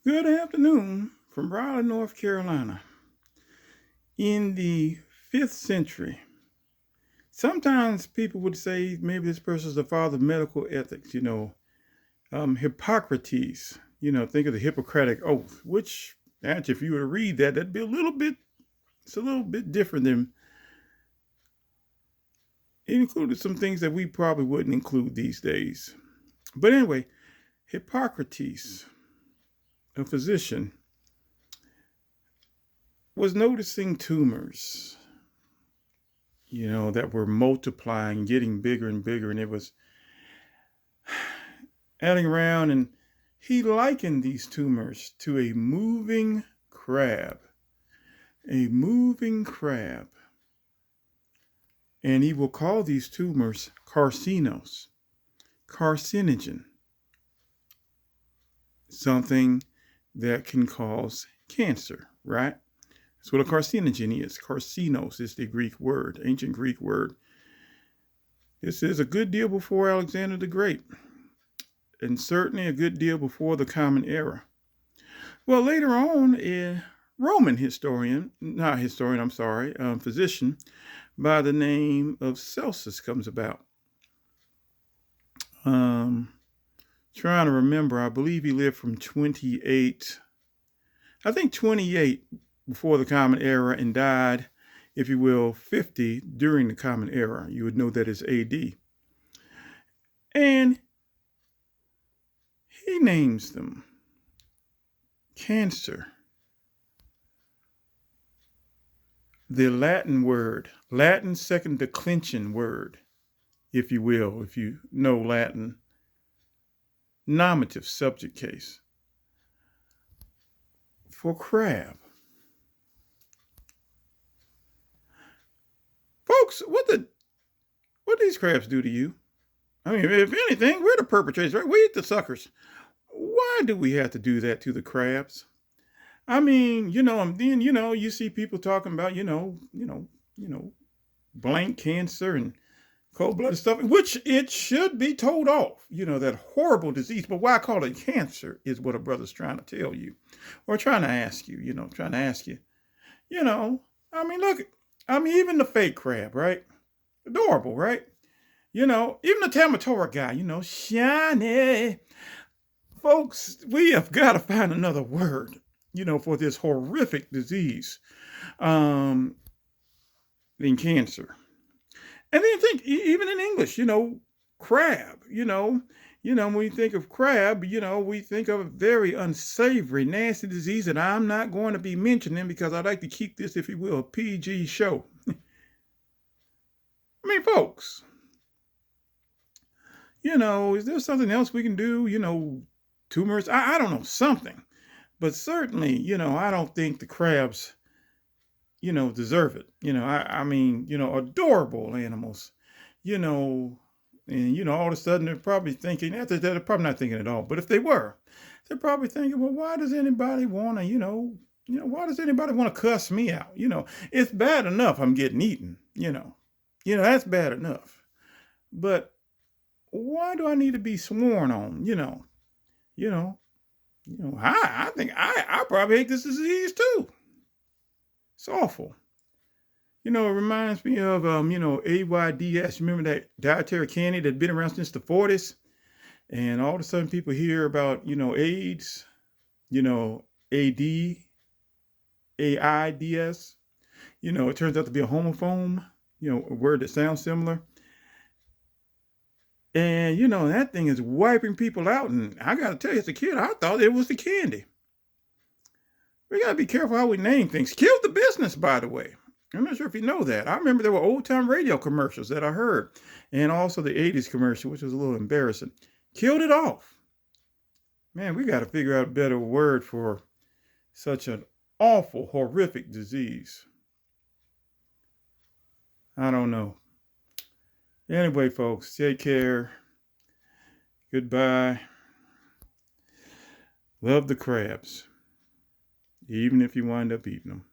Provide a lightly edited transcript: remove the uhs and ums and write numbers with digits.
Good afternoon from Raleigh, North Carolina. In the 5th century, sometimes people would say maybe this person is the father of medical ethics, Hippocrates, think of the Hippocratic Oath, which actually, if you were to read that, that'd be it's a little bit different than, it included some things that we probably wouldn't include these days. But anyway, Hippocrates, a physician, was noticing tumors, that were multiplying, getting bigger and bigger, and it was adding around. And he likened these tumors to a moving crab. A moving crab. And he will call these tumors carcinos, carcinogen, something that can cause cancer, right? That's what a carcinogen is. Carcinos is the Greek word, ancient Greek word. This is a good deal before Alexander the Great, and certainly a good deal before the Common Era. Well, later on, a Roman physician by the name of Celsus comes about. Trying to remember, I believe he lived from 28 before the Common Era and died, if you will, 50 during the Common Era. You would know that as AD. And he names them cancer. The Latin second declension word, if you will, if you know Latin, nominative subject case for crab. Folks, what these crabs do to you? I mean, if anything, we're the perpetrators, right? We eat the suckers. Why do we have to do that to the crabs? I mean, and then, you see people talking about, blank cancer and cold-blooded stuff, which it should be told off, that horrible disease. But why call it cancer is what a brother's trying to tell you, or trying to ask you, I mean, look, even the fake crab, right? Adorable, right? Even the Tamatora guy, shiny. Folks, we have got to find another word, for this horrific disease, than cancer. And then think, even in English, crab, when we think of crab, we think of a very unsavory, nasty disease that I'm not going to be mentioning because I'd like to keep this, if you will, a PG show. I mean, folks, is there something else we can do? Tumors? I don't know, something. But certainly, I don't think the crabs, deserve it. I mean, adorable animals, and, all of a sudden they're probably thinking, they're probably not thinking at all. But if they were, they're probably thinking, well, why does anybody want to, why does anybody want to cuss me out? It's bad enough I'm getting eaten, that's bad enough. But why do I need to be sworn on, I think I probably hate this disease too. It's awful. It reminds me of, AIDS. Remember that dietary candy that had been around since the 40s? And all of a sudden people hear about, AIDS, AD, AIDS. It turns out to be a homophone, a word that sounds similar. And, that thing is wiping people out. And I got to tell you, as a kid, I thought it was the candy. We got to be careful how we name things. Killed the business, by the way. I'm not sure if you know that. I remember there were old-time radio commercials that I heard. And also the 80s commercial, which was a little embarrassing. Killed it off. Man, we got to figure out a better word for such an awful, horrific disease. I don't know. Anyway, folks, take care. Goodbye. Love the crabs, even if you wind up eating them.